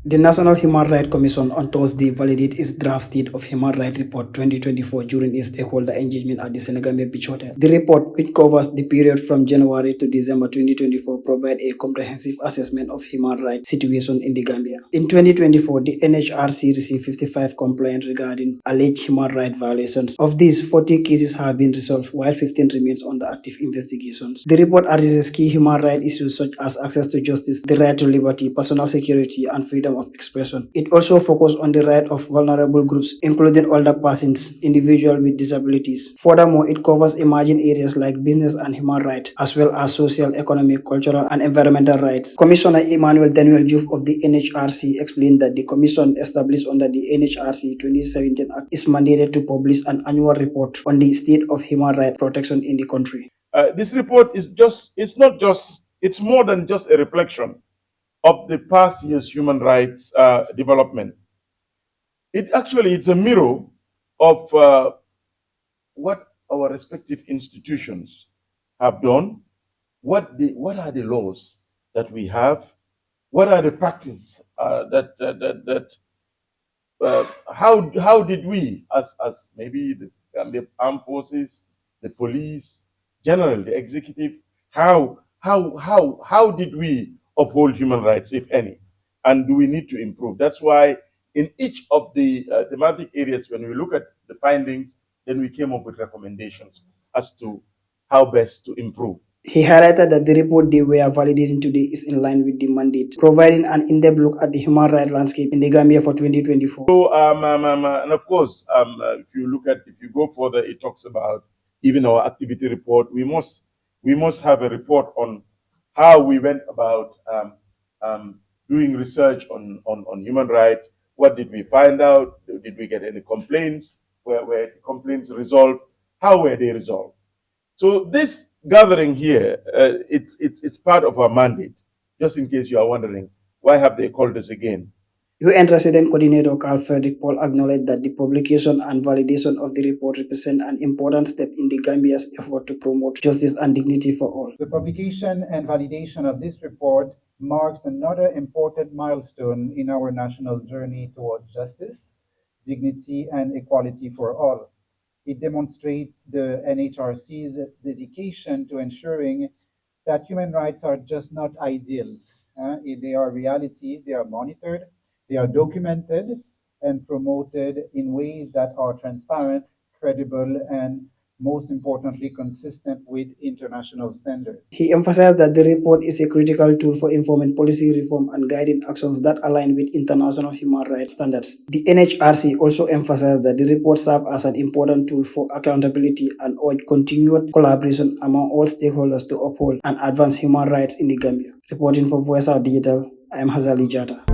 The National Human Rights Commission on Thursday validated its draft State of Human Rights Report 2024 during its stakeholder engagement at the Senegambia Beach Hotel. The report, which covers the period from January to December 2024, provides a comprehensive assessment of human rights situation in the Gambia. In 2024, the NHRC received 55 complaints regarding alleged human rights violations. Of these, 40 cases have been resolved, while 15 remains under active investigations. The report addresses key human rights issues such as access to justice, the right to liberty, personal security, and freedom of expression. It also focuses on the right of vulnerable groups, including older persons, individuals with disabilities. Furthermore, it covers emerging areas like business and human rights, as well as social, economic, cultural, and environmental rights. Commissioner Emmanuel Daniel Juve of the NHRC explained that the commission established under the NHRC 2017 Act is mandated to publish an annual report on the state of human rights protection in the country. This report it's more than just a reflection of the past year's human rights development. It's a mirror of what our respective institutions have done, what are the laws that we have, what are the practices how did we as maybe the armed forces, the police, general, the executive, how did we uphold human rights, if any, and do we need to improve? That's why in each of the thematic areas, when we look at the findings, then we came up with recommendations as to how best to improve. He highlighted that the report they were validating today is in line with the mandate, providing an in-depth look at the human rights landscape in the Gambia for 2024. So, and of course, if you go further, it talks about even our activity report. We must have a report on how we went about doing research on human rights. What did we find out? Did we get any complaints? Were the complaints resolved? How were they resolved? So this gathering here, it's part of our mandate. Just in case you are wondering, why have they called us again? UN Resident Coordinator Carl Frederick Paul acknowledged that the publication and validation of the report represent an important step in the Gambia's effort to promote justice and dignity for all. The publication and validation of this report marks another important milestone in our national journey towards justice, dignity, and equality for all. It demonstrates the NHRC's dedication to ensuring that human rights are just not ideals. They are realities, they are monitored, they are documented and promoted in ways that are transparent, credible, and most importantly, consistent with international standards. He emphasized that the report is a critical tool for informing policy reform and guiding actions that align with international human rights standards. The NHRC also emphasized that the report serves as an important tool for accountability and urged continued collaboration among all stakeholders to uphold and advance human rights in the Gambia. Reporting for Voice Out Digital, I am Hazali Jata.